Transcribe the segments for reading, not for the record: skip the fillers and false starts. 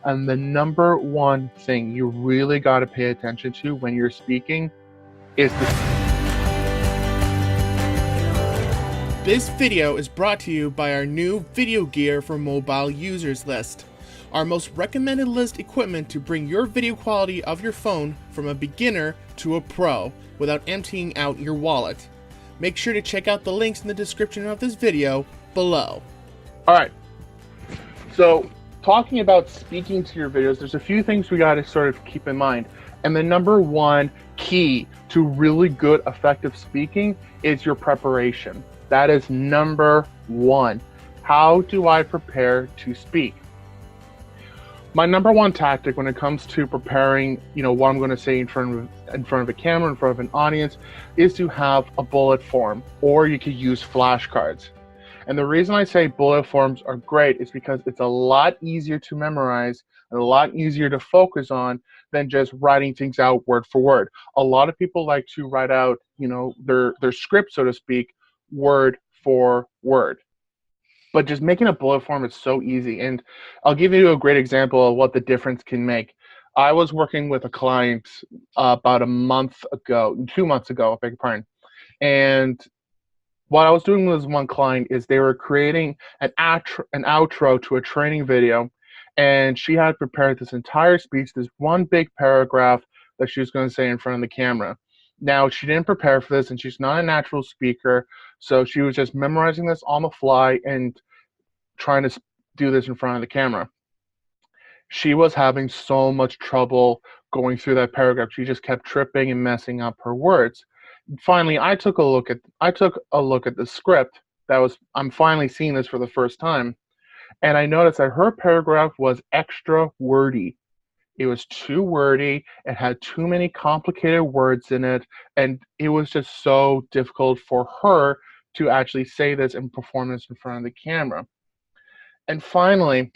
And the number one thing you really got to pay attention to when you're speaking is This video is brought to you by our new video gear for mobile users list, our most recommended list equipment to bring your video quality of your phone from a beginner to a pro without emptying out your wallet. Make sure to check out the links in the description of this video below. All right. So talking about speaking to your videos, there's a few things we got to sort of keep in mind. And the number one key to really good, effective speaking is your preparation. That is number one. How do I prepare to speak? My number one tactic when it comes to preparing, what I'm going to say in front of a camera, in front of an audience, is to have a bullet form, or you could use flashcards. And the reason I say bullet forms are great is because it's a lot easier to memorize and a lot easier to focus on than just writing things out word for word. A lot of people like to write out, their script, so to speak, word for word. But just making a bullet form is so easy. And I'll give you a great example of what the difference can make. I was working with a client about 2 months ago, I beg your pardon. And what I was doing with one client is they were creating an outro to a training video, and she had prepared this entire speech, this one big paragraph that she was going to say in front of the camera. Now, she didn't prepare for this, and she's not a natural speaker, so she was just memorizing this on the fly and trying to do this in front of the camera. She was having so much trouble going through that paragraph. She just kept tripping and messing up her words. Finally, I took a look at the script. I'm finally seeing this for the first time, and I noticed that her paragraph was extra wordy. It was too wordy. It had too many complicated words in it, and it was just so difficult for her to actually say this and perform this in front of the camera. And finally,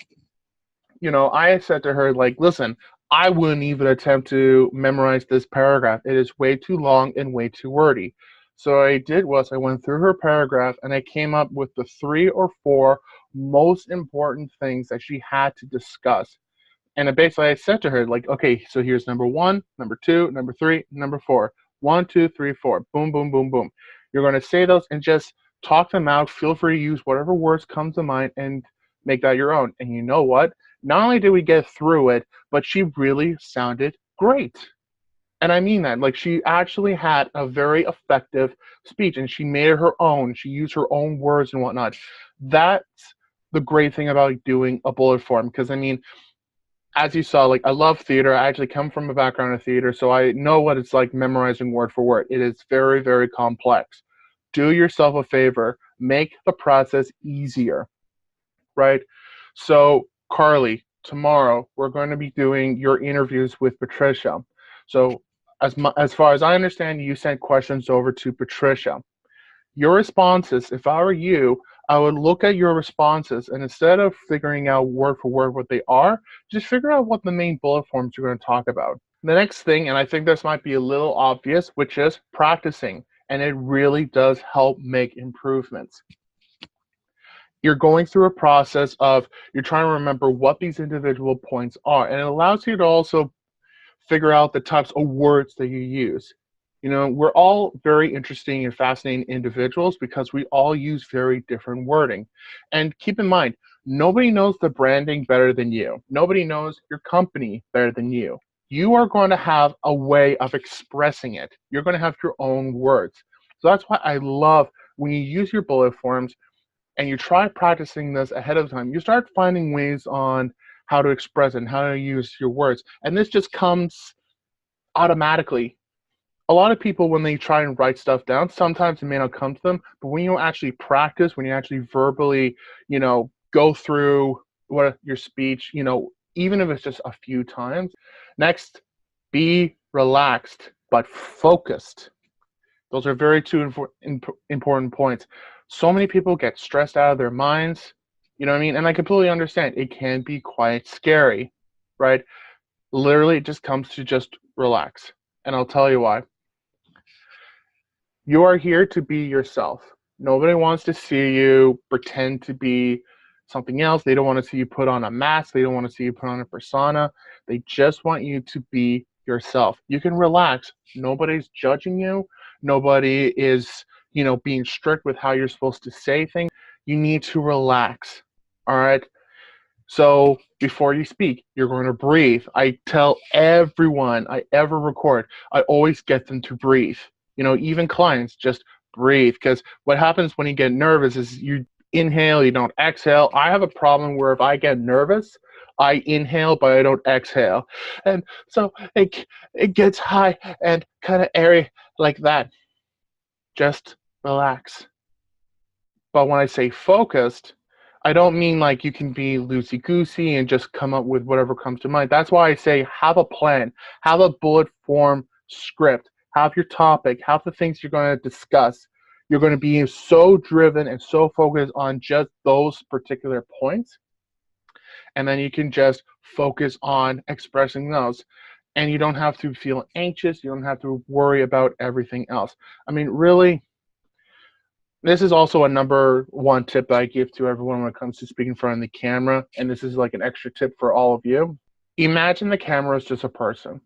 I said to her, listen, I wouldn't even attempt to memorize this paragraph. It is way too long and way too wordy. So what I did was I went through her paragraph and I came up with the 3 or 4 most important things that she had to discuss. And I said to her, okay, so here's number 1, number 2, number 3, number 4. 1, 2, 3, 4. Boom, boom, boom, boom. You're going to say those and just talk them out. Feel free to use whatever words come to mind and make that your own. And you know what? Not only did we get through it, but she really sounded great. And I mean that. She actually had a very effective speech, and she made it her own. She used her own words and whatnot. That's the great thing about doing a bullet form, because as you saw, I love theater. I actually come from a background of theater, so I know what it's like memorizing word for word. It is very, very complex. Do yourself a favor. Make the process easier, right? So, Carly, tomorrow we're going to be doing your interviews with Patricia. So, as far as I understand, you sent questions over to Patricia. Your responses, if I were you, I would look at your responses, and instead of figuring out word for word what they are, just figure out what the main bullet forms you're going to talk about. The next thing, and I think this might be a little obvious, which is practicing, and it really does help make improvements. You're going through a process of you're trying to remember what these individual points are, and it allows you to also figure out the types of words that you use. We're all very interesting and fascinating individuals because we all use very different wording. And keep in mind, nobody knows the branding better than you. Nobody knows your company better than you. You are going to have a way of expressing it. You're going to have your own words. So that's why I love when you use your bullet forms and you try practicing this ahead of time, you start finding ways on how to express it and how to use your words. And this just comes automatically. A lot of people, when they try and write stuff down, sometimes it may not come to them, but when you actually practice, when you actually verbally, go through your speech, even if it's just a few times. Next, be relaxed, but focused. Those are very two important points. So many people get stressed out of their minds, you know what I mean? And I completely understand. It can be quite scary, right? Literally, it just comes to just relax. And I'll tell you why. You are here to be yourself. Nobody wants to see you pretend to be something else. They don't want to see you put on a mask. They don't want to see you put on a persona. They just want you to be yourself. You can relax. Nobody's judging you. Nobody is, being strict with how you're supposed to say things. You need to relax. All right. So before you speak, you're going to breathe. I tell everyone I ever record, I always get them to breathe. Even clients, just breathe. Because what happens when you get nervous is you inhale, you don't exhale. I have a problem where if I get nervous, I inhale, but I don't exhale. And so it gets high and kind of airy like that. Just relax. But when I say focused, I don't mean like you can be loosey-goosey and just come up with whatever comes to mind. That's why I say have a plan, have a bullet form script, have your topic, have the things you're going to discuss. You're going to be so driven and so focused on just those particular points. And then you can just focus on expressing those. And you don't have to feel anxious. You don't have to worry about everything else. I mean, really, this is also a number one tip that I give to everyone when it comes to speaking in front of the camera. And this is like an extra tip for all of you. Imagine the camera is just a person,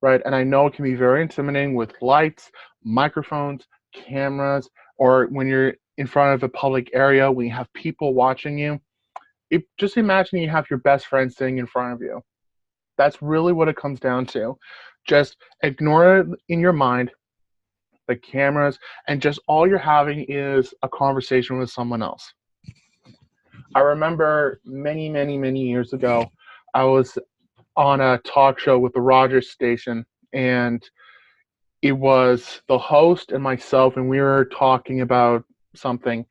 right? And I know it can be very intimidating with lights, microphones, cameras, or when you're in front of a public area, when you have people watching you. Just imagine you have your best friend sitting in front of you. That's really what it comes down to. Just ignore it in your mind, the cameras, and just all you're having is a conversation with someone else. I remember many, many, many years ago, I was on a talk show with the Rogers station, and it was the host and myself, and we were talking about something.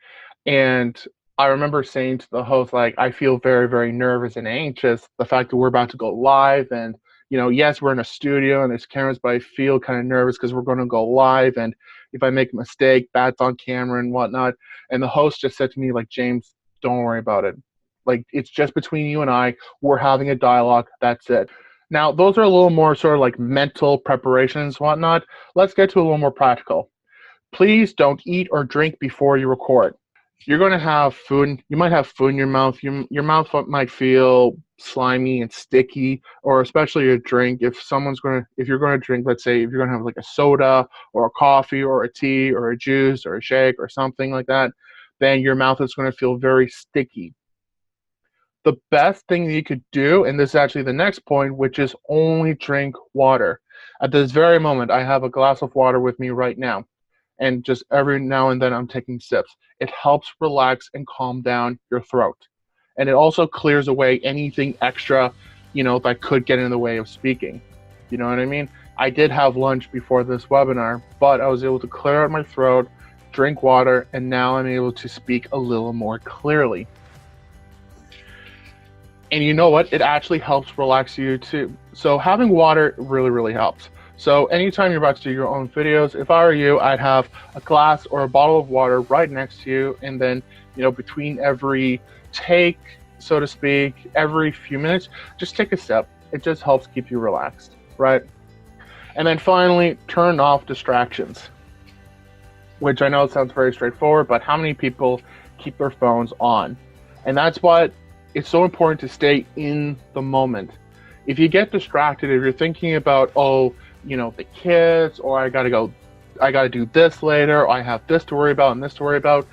And I remember saying to the host, like, I feel very, very nervous and anxious. The fact that we're about to go live, and yes, we're in a studio and there's cameras, but I feel kind of nervous because we're going to go live, and if I make a mistake, that's on camera and whatnot. And the host just said to me, like, James, don't worry about it. Like, it's just between you and I. We're having a dialogue. That's it. Now, those are a little more sort of like mental preparations, whatnot. Let's get to a little more practical. Please don't eat or drink before you record. You're going to have food. You might have food in your mouth. Your mouth might feel slimy and sticky, or especially a drink. If you're going to drink, let's say if you're going to have like a soda or a coffee or a tea or a juice or a shake or something like that, then your mouth is going to feel very sticky. The best thing that you could do, and this is actually the next point, which is only drink water. At this very moment, I have a glass of water with me right now. And just every now and then I'm taking sips. It helps relax and calm down your throat. And it also clears away anything extra, that could get in the way of speaking. You know what I mean? I did have lunch before this webinar, but I was able to clear out my throat, drink water, and now I'm able to speak a little more clearly. And you know what? It actually helps relax you too. So having water really, really helps. So anytime you're about to do your own videos, if I were you, I'd have a glass or a bottle of water right next to you. And then, between every take, so to speak, every few minutes, just take a sip. It just helps keep you relaxed, right? And then finally, turn off distractions, which I know sounds very straightforward, but how many people keep their phones on? And that's what it's so important to stay in the moment. If you get distracted, if you're thinking about, the kids, or I gotta do this later, or I have this to worry about and this to worry about,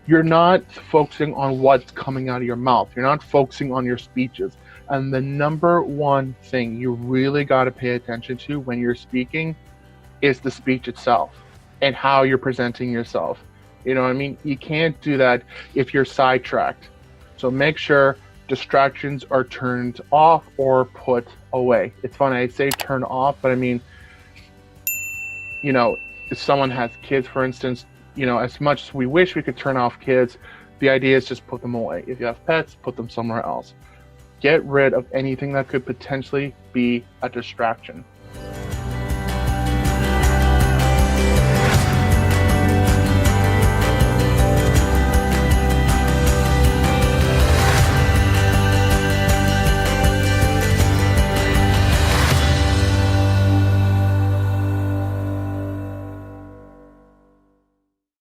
you're not focusing on what's coming out of your mouth. You're not focusing on your speeches. And the number one thing you really got to pay attention to when you're speaking is the speech itself and how you're presenting yourself. You know what I mean? You can't do that if you're sidetracked. So make sure distractions are turned off or put away. It's funny, I say turn off, but I mean, if someone has kids, for instance, as much as we wish we could turn off kids, the idea is just put them away. If you have pets, put them somewhere else. Get rid of anything that could potentially be a distraction.